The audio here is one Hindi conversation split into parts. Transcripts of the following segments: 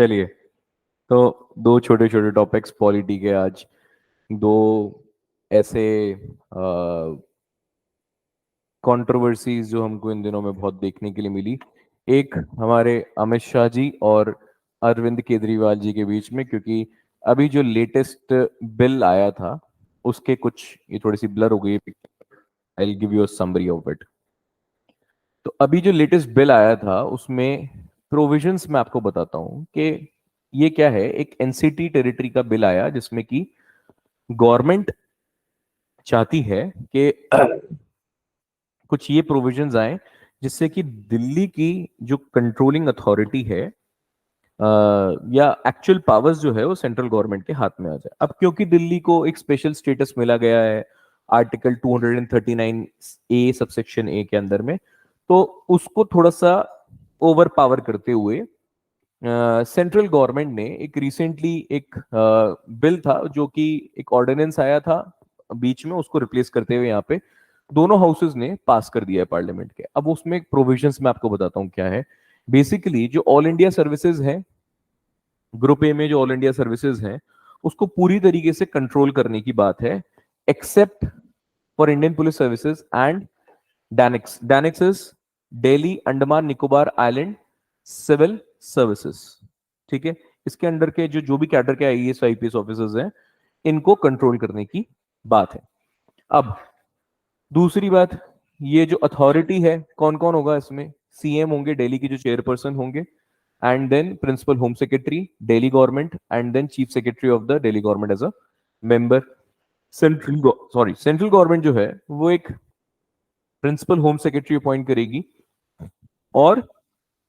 चलिए, तो दो छोटे छोटे टॉपिक्स पॉलिटी के आज, दो ऐसे कंट्रोवर्सीज जो हमको इन दिनों में बहुत देखने के लिए मिली। एक हमारे अमित शाह जी और अरविंद केजरीवाल जी के बीच में, क्योंकि अभी जो लेटेस्ट बिल आया था उसके कुछ, ये थोड़ी सी ब्लर हो गई, I will give you a summary of it. तो अभी जो लेटेस्ट बिल आया था उसमें प्रोविजंस मैं आपको बताता हूं कि ये क्या है। एक एनसीटी टेरिटरी का बिल आया जिसमें कि गवर्नमेंट चाहती है कि कुछ ये प्रोविजंस आए जिससे कि दिल्ली की जो कंट्रोलिंग अथॉरिटी है या एक्चुअल पावर्स जो है वो सेंट्रल गवर्नमेंट के हाथ में आ जाए। अब क्योंकि दिल्ली को एक स्पेशल स्टेटस मिला गया है आर्टिकल 239 ए सबसेक्शन ए के अंदर में, तो उसको थोड़ा सा ओवर पावर करते हुए सेंट्रल गवर्नमेंट ने एक रिसेंटली एक बिल था जो कि एक ऑर्डिनेंस आया था बीच में, उसको रिप्लेस करते हुए यहाँ पे दोनों हाउसेज ने पास कर दिया है पार्लियामेंट के। अब उसमें प्रोविजंस मैं आपको बताता हूँ क्या है। बेसिकली जो ऑल इंडिया सर्विसेज है, ग्रुप ए में जो ऑल इंडिया सर्विसेज हैं, उसको पूरी तरीके से कंट्रोल करने की बात है, except for Indian police services and DANICS. DANICS is Delhi Andaman Nicobar island civil services. ठीक है, इसके अंडर के जो जो भी कैडर के आईएएस आईपीएस ऑफिसर्स हैं, इनको कंट्रोल करने की बात है। अब दूसरी बात, ये जो अथॉरिटी है कौन कौन होगा इसमें? सीएम होंगे, दिल्ली की जो चेयरपर्सन होंगे, and then principal home secretary Delhi government, and then chief secretary of the Delhi government as a member. Central government जो है वो एक प्रिंसिपल होम सेक्रेटरी अपॉइंट करेगी और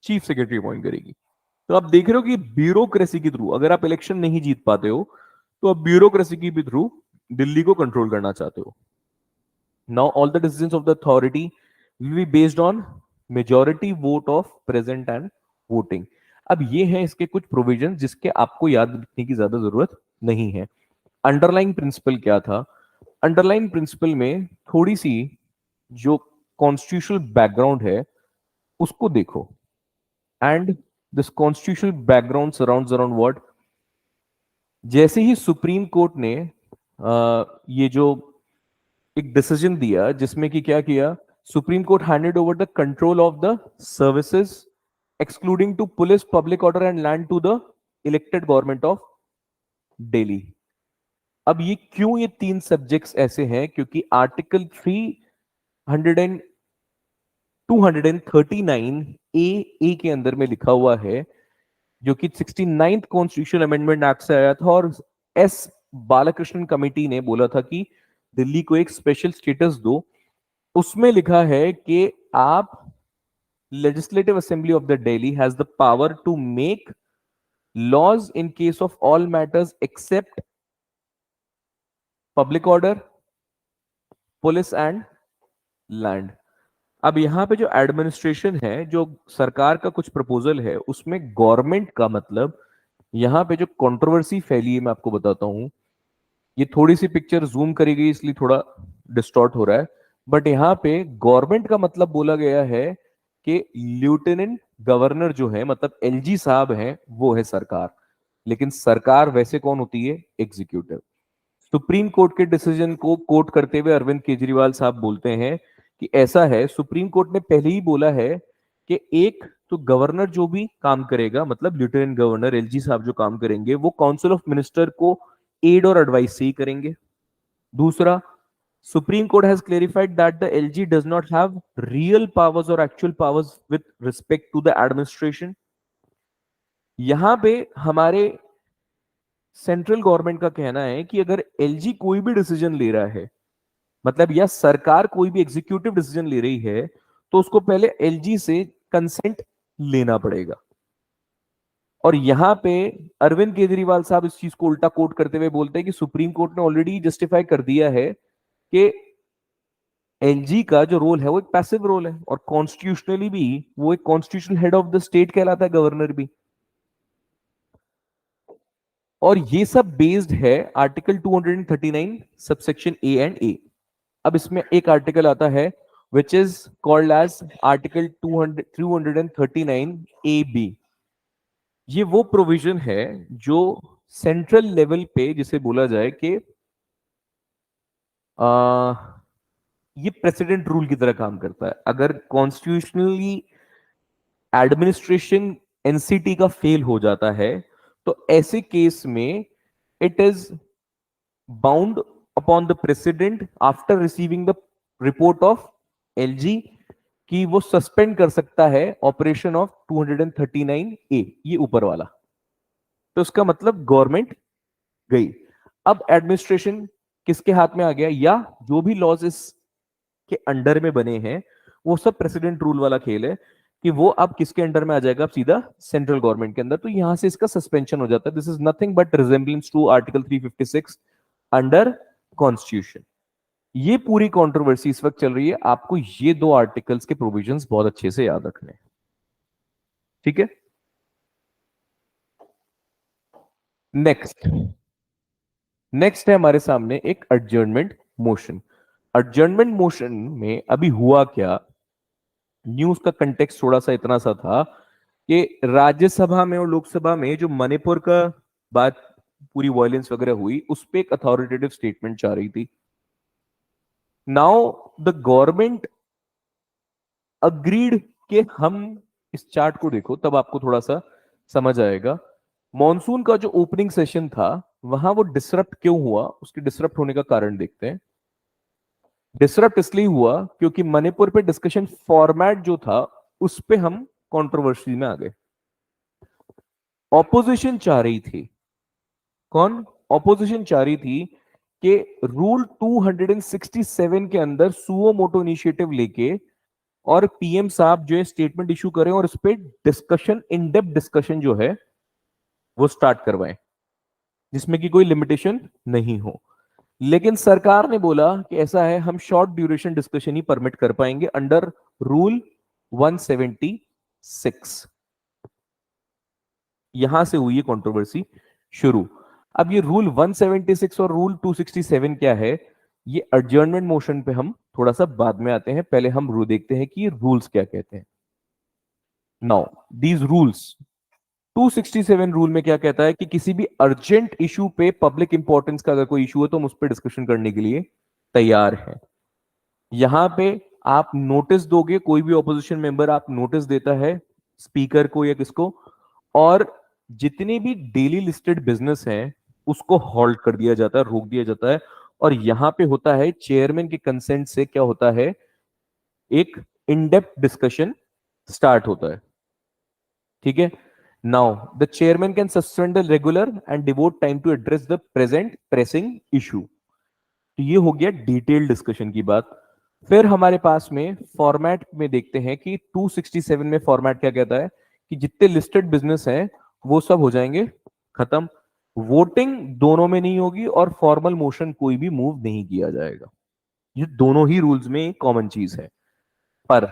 चीफ सेक्रेटरी अपॉइंट करेगी। तो आप देख रहे हो कि ब्यूरोक्रेसी के थ्रू अगर आप इलेक्शन नहीं जीत पाते हो तो आप ब्यूरोक्रेसी के भी थ्रू दिल्ली को कंट्रोल करना चाहते हो। Now all the decisions of the authority will be based on majority vote of present and voting. अब ये है इसके कुछ प्रोविजन जिसके आपको याद रखने की ज्यादा जरूरत नहीं है। अंडरलाइन प्रिंसिपल क्या था? अंडरलाइन प्रिंसिपल में थोड़ी सी जो कॉन्स्टिट्यूशनल बैकग्राउंड है उसको देखो, and this constitutional background surrounds around what. जैसे ही सुप्रीम कोर्ट ने ये जो एक डिसीजन दिया जिसमें कि क्या किया, supreme court handed over the control of the services excluding to police, public order and land to the elected government of Delhi. अब ये क्यों ये तीन सब्जेक्ट्स ऐसे हैं? क्योंकि आर्टिकल 239 ए के अंदर में लिखा हुआ है, जो कि 69th कॉन्स्टिट्यूशन अमेंडमेंट एक्ट से आया था, और एस बालाकृष्णन कमेटी ने बोला था कि दिल्ली को एक स्पेशल स्टेटस दो। उसमें लिखा है कि आप legislative assembly of the Delhi has the power to make laws in case of all matters except public order, police and land. अब यहां पे जो एडमिनिस्ट्रेशन है, जो सरकार का कुछ प्रपोजल है, उसमें गवर्नमेंट का मतलब, यहां पे जो कंट्रोवर्सी फैली है मैं आपको बताता हूं। ये थोड़ी सी पिक्चर जूम करी गई इसलिए थोड़ा डिस्टॉर्ट हो रहा है, बट यहां पे गवर्नमेंट का मतलब बोला गया है कि लेफ्टिनेंट गवर्नर जो है, मतलब एलजी साहब हैं, वो है सरकार। लेकिन सरकार वैसे कौन होती है? एग्जीक्यूटिव। सुप्रीम कोर्ट के डिसीजन को कोट करते हुए अरविंद केजरीवाल साहब बोलते हैं कि ऐसा है, सुप्रीम कोर्ट ने पहले ही बोला है कि एक तो गवर्नर जो भी काम करेगा, मतलब लेफ्टिनेंट गवर्नर एलजी साहब जो काम करेंगे, वो काउंसिल ऑफ मिनिस्टर को एड और एडवाइस से ही करेंगे। दूसरा, supreme court has clarified that the LG does not have real powers और actual powers with respect to the administration. यहां पे हमारे सेंट्रल गवर्नमेंट का कहना है कि अगर एलजी कोई भी डिसीजन ले रहा है, मतलब या सरकार कोई भी एग्जीक्यूटिव डिसीजन ले रही है, तो उसको पहले एलजी से कंसेंट लेना पड़ेगा। और यहां पे अरविंद केजरीवाल साहब इस चीज को उल्टा कोट करते हुए बोलते हैं कि सुप्रीम कोर्ट ने ऑलरेडी जस्टिफाई कर दिया है कि एलजी का जो रोल है वो एक पैसिव रोल है, और कॉन्स्टिट्यूशनली भी वो एक constitutional head of the state कहलाता है, गवर्नर भी। और ये सब बेस्ड है article 239 subsection A and A. अब इसमें एक आर्टिकल आता है which is called as article 239 A B. ये वो प्रोविजन है जो सेंट्रल लेवल पे जिसे बोला जाए कि ये प्रेसिडेंट रूल की तरह काम करता है। अगर कॉन्स्टिट्यूशनली एडमिनिस्ट्रेशन एनसीटी का फेल हो जाता है तो ऐसे केस में it is bound upon the president after receiving the report of LG कि वो सस्पेंड कर सकता है ऑपरेशन ऑफ 239 ए, ये ऊपर वाला। तो उसका मतलब गवर्नमेंट गई। अब एडमिनिस्ट्रेशन किसके हाथ में आ गया, या जो भी लॉज के अंडर में बने हैं वो सब प्रेसिडेंट रूल वाला खेल है कि वो अब किसके अंडर में आ जाएगा, अब सीधा सेंट्रल गवर्नमेंट के अंदर। तो यहां से इसका सस्पेंशन हो जाता है। This is nothing but resemblance to article 356 under constitution. ये पूरी कंट्रोवर्सी इस वक्त चल रही है। आपको ये दो आर्टिकल्स के प्रोविजंस बहुत अच्छे से याद रखने हैं, ठीक है। नेक्स्ट नेक्स्ट है हमारे सामने एक एडजर्नमेंट मोशन। एडजर्नमेंट मोशन में अभी हुआ क्या, न्यूज का कंटेक्स्ट थोड़ा सा इतना सा था कि राज्यसभा में और लोकसभा में जो मणिपुर का बात पूरी वायलेंस वगैरह हुई उस पर एक अथॉरिटेटिव स्टेटमेंट चाह रही थी। नाउ द गवर्नमेंट अग्रीड कि हम इस चार्ट को देखो तब आपको थोड़ा सा समझ आएगा। मॉनसून का जो ओपनिंग सेशन था वहां वो डिसरप्ट क्यों हुआ, उसके डिसरप्ट होने का कारण देखते हैं। डिसरप्ट इसलिए हुआ क्योंकि मणिपुर पे डिस्कशन फॉर्मेट जो था उस पे हम कंट्रोवर्सी में आ गए। ऑपोजिशन चाह रही थी, कौन, ऑपोजिशन चाह रही थी कि रूल 267 के अंदर सुओ मोटो इनिशिएटिव लेके और पीएम साहब जो है स्टेटमेंट इशू करें और इस पे डिस्कशन, इन डेप्थ डिस्कशन जो है वो स्टार्ट करवाएं जिसमें कि कोई लिमिटेशन नहीं हो। लेकिन सरकार ने बोला कि ऐसा है, हम शॉर्ट ड्यूरेशन डिस्कशन ही परमिट कर पाएंगे अंडर रूल 176। यहां से हुई है कंट्रोवर्सी शुरू। अब ये रूल 176 और रूल 267 क्या है, ये एडजर्नमेंट मोशन पे हम थोड़ा सा बाद में आते हैं। पहले हम रू देखते हैं कि रूल्स क्या कहते हैं। नाउ दीज रूल्स, 267 रूल में क्या कहता है कि किसी भी अर्जेंट इशू पे, पब्लिक इंपॉर्टेंस का अगर कोई इशू है तो हम उस पर डिस्कशन करने के लिए तैयार हैं। यहां पे आप नोटिस दोगे, कोई भी ऑपोजिशन मेंबर आप नोटिस देता है स्पीकर को या किसको, और जितने भी डेली लिस्टेड बिजनेस हैं उसको हॉल्ट कर दिया जाता है, रोक दिया जाता है। और यहां पे होता है चेयरमैन के कंसेंट से क्या होता है, एक इन डेप्थ डिस्कशन स्टार्ट होता है, ठीक है। Now the chairman can suspend the regular and devote time to address the present pressing issue. तो ये हो गया डिटेल डिस्कशन की बात। फिर हमारे पास में फॉर्मेट में देखते हैं कि 267 में फॉर्मेट क्या कहता है कि जितने लिस्टेड बिजनेस हैं वो सब हो जाएंगे खत्म, वोटिंग दोनों में नहीं होगी और फॉर्मल मोशन कोई भी मूव नहीं किया जाएगा। ये दोनों ही रूल्स में कॉमन चीज है। पर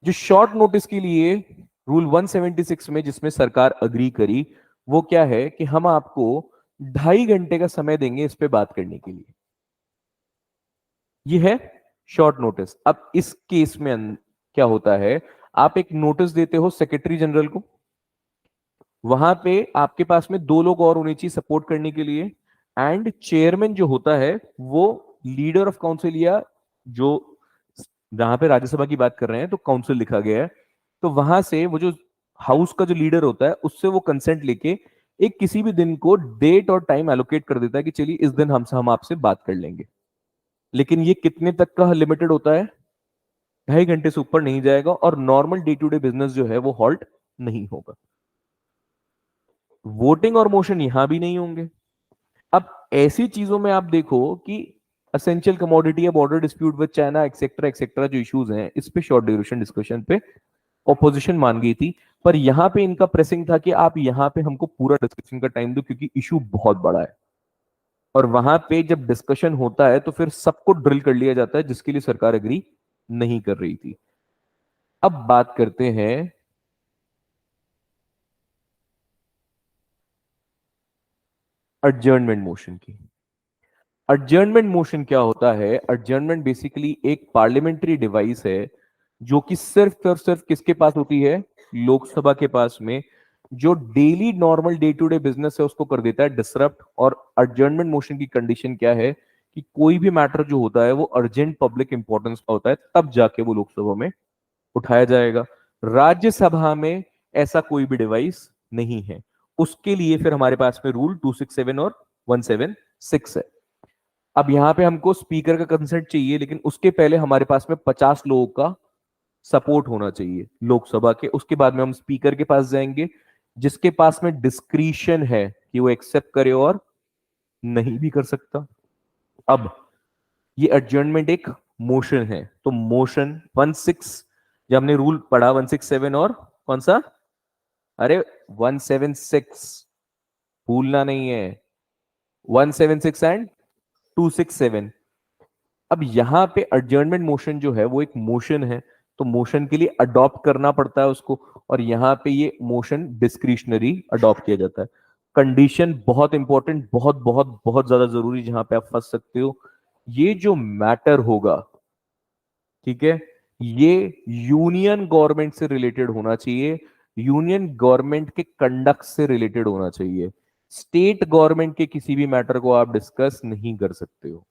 जो शॉर्ट नोटिस के लिए रूल 176 में जिसमें सरकार अग्री करी, वो क्या है कि हम आपको 2.5 घंटे का समय देंगे इस पे बात करने के लिए। ये है शॉर्ट नोटिस। अब इस केस में क्या होता है, आप एक नोटिस देते हो सेक्रेटरी जनरल को, वहां पे आपके पास में दो लोग और होने चाहिए सपोर्ट करने के लिए, एंड चेयरमैन जो होता है वो लीडर ऑफ काउंसिल, या जो, जहां पे राज्यसभा की बात कर रहे हैं तो काउंसिल लिखा गया है, तो वहां से वो जो हाउस का जो लीडर होता है उससे वो कंसेंट लेके एक किसी भी दिन को डेट और टाइम एलोकेट कर देता है कि चलिए इस दिन हम आपसे बात कर लेंगे। लेकिन ये कितने तक का लिमिटेड होता है, 2.5 घंटे से ऊपर नहीं जाएगा, और normal day to day business जो है वो हॉल्ट नहीं होगा। वोटिंग और मोशन यहां भी नहीं होंगे। अब ऐसी चीजों में आप देखो कि असेंशियल कमोडिटी या border dispute with China etcetera etcetera जो इश्यूज हैं, इस पे शॉर्ट ड्यूरेशन डिस्कशन पे ऑपोजिशन मान गई थी। पर यहां पे इनका प्रेसिंग था कि आप यहां पे हमको पूरा डिस्कशन का टाइम दो क्योंकि इशू बहुत बड़ा है। और वहां पे जब डिस्कशन होता है तो फिर सबको ड्रिल कर लिया जाता है जिसके लिए सरकार एग्री नहीं कर रही थी। अब बात करते हैं एडजर्नमेंट मोशन की। एडजर्नमेंट मोशन क्या होता है, एडजर्नमेंट बेसिकली एक पार्लियामेंट्री डिवाइस है जो कि सिर्फ और सिर्फ किसके पास होती है, लोकसभा के पास में, जो daily normal day to day business है उसको कर देता है डिसरप्ट। और एडजर्नमेंट मोशन की कंडीशन क्या है कि कोई भी मैटर जो होता है वो अर्जेंट पब्लिक इंपॉर्टेंस का होता है, तब जाके वो लोकसभा में उठाया जाएगा। राज्यसभा में ऐसा कोई भी डिवाइस नहीं है। उसके लिए फिर हमारे पास में रूल 267 और 176 है। अब यहां पे हमको स्पीकर का कंसेंट चाहिए, लेकिन उसके पहले हमारे पास में 50 लोगों का सपोर्ट होना चाहिए लोकसभा के। उसके बाद में हम स्पीकर के पास जाएंगे, जिसके पास में डिस्क्रिशन है कि वो एक्सेप्ट करे और नहीं भी कर सकता। अब ये एडजर्नमेंट एक मोशन है, तो मोशन 16, जब हमने रूल पढ़ा 167 और कौन सा, अरे 176, भूलना नहीं है, 176 एंड 267। अब यहां पे एडजर्नमेंट मोशन जो है वो एक मोशन है, तो मोशन के लिए अडॉप्ट करना पड़ता है उसको, और यहां पे ये मोशन डिस्क्रिशनरी अडॉप्ट किया जाता है। कंडीशन बहुत इंपॉर्टेंट, बहुत बहुत बहुत ज्यादा जरूरी, जहां पे आप फंस सकते हो, ये जो मैटर होगा, ठीक है, ये यूनियन गवर्नमेंट से रिलेटेड होना चाहिए, यूनियन गवर्नमेंट के कंडक्ट से रिलेटेड होना चाहिए। स्टेट गवर्नमेंट के किसी भी मैटर को आप डिस्कस नहीं कर सकते हो,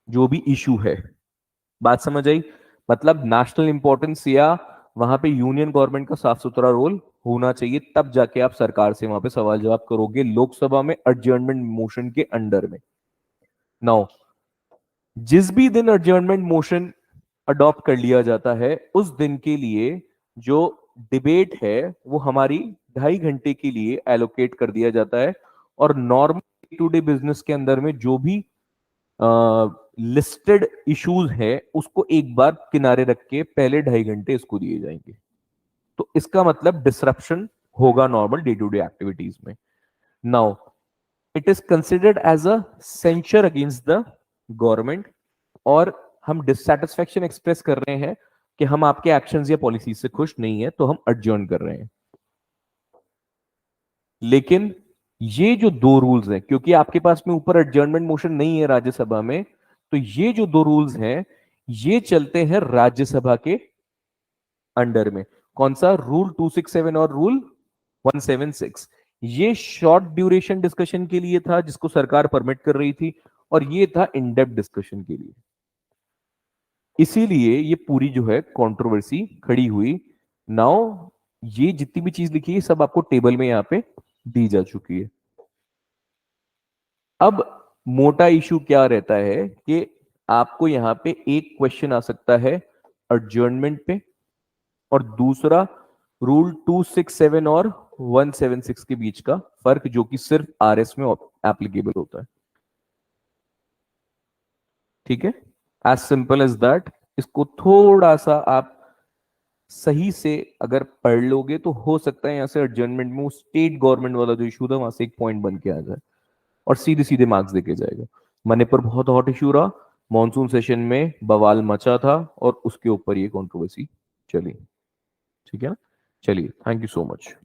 जो भी इशू है। बात समझ आई? मतलब नेशनल इंपॉर्टेंस या वहां पे यूनियन गवर्नमेंट का साफ सुथरा रोल होना चाहिए, तब जाके आप सरकार से वहां पे सवाल जवाब करोगे लोकसभा में एडजर्नमेंट मोशन के अंडर में। नाउ जिस भी दिन एडजर्नमेंट मोशन अडॉप्ट कर लिया जाता है, उस दिन के लिए जो डिबेट है वो हमारी 2.5 घंटे के लिए एलोकेट कर दिया जाता है। और normal day to day business के अंदर में जो भी लिस्टेड इश्यूज है उसको एक बार किनारे रख के पहले 2.5 घंटे इसको दिए जाएंगे। तो इसका मतलब डिसरप्शन होगा normal day to day activities में। Now it is considered as a censure against the government, और हम डिससेटिस्फेक्शन एक्सप्रेस कर रहे हैं कि हम आपके एक्शंस या पॉलिसी से खुश नहीं है, तो हम एडजर्न कर रहे हैं। लेकिन ये जो दो रूल्स हैं, क्योंकि आपके पास में ऊपर एडजर्नमेंट मोशन नहीं है राज्यसभा में, तो ये जो दो रूल्स हैं ये चलते हैं राज्यसभा के अंडर में। कौन सा रूल 267 और रूल 176? ये शॉर्ट ड्यूरेशन डिस्कशन के लिए था जिसको सरकार परमिट कर रही थी, और ये था इन डेप्थ डिस्कशन के लिए। इसीलिए ये पूरी जो है कंट्रोवर्सी खड़ी हुई। नाउ ये जितनी भी चीज लिखी है सब आपको टेबल में यहां पे दी जा चुकी है। अब मोटा इशू क्या रहता है कि आपको यहां पे एक क्वेश्चन आ सकता है एडजर्नमेंट पे, और दूसरा रूल 267 और 176 के बीच का फर्क, जो कि सिर्फ आरएस में एप्लीकेबल होता है। ठीक है, एज सिंपल एज दैट। इसको थोड़ा सा आप सही से अगर पढ़ लोगे तो हो सकता है यहां से एडजर्नमेंट में वो स्टेट गवर्नमेंट वाला जो इशू था वहां से एक पॉइंट बन के आ जाए और सीधे सीधे मार्क्स देके जाएगा। मणिपुर बहुत हॉट इशू रहा, मॉनसून सेशन में बवाल मचा था, और उसके ऊपर ये कंट्रोवर्सी चली। ठीक है ना, चलिए, थैंक यू सो मच।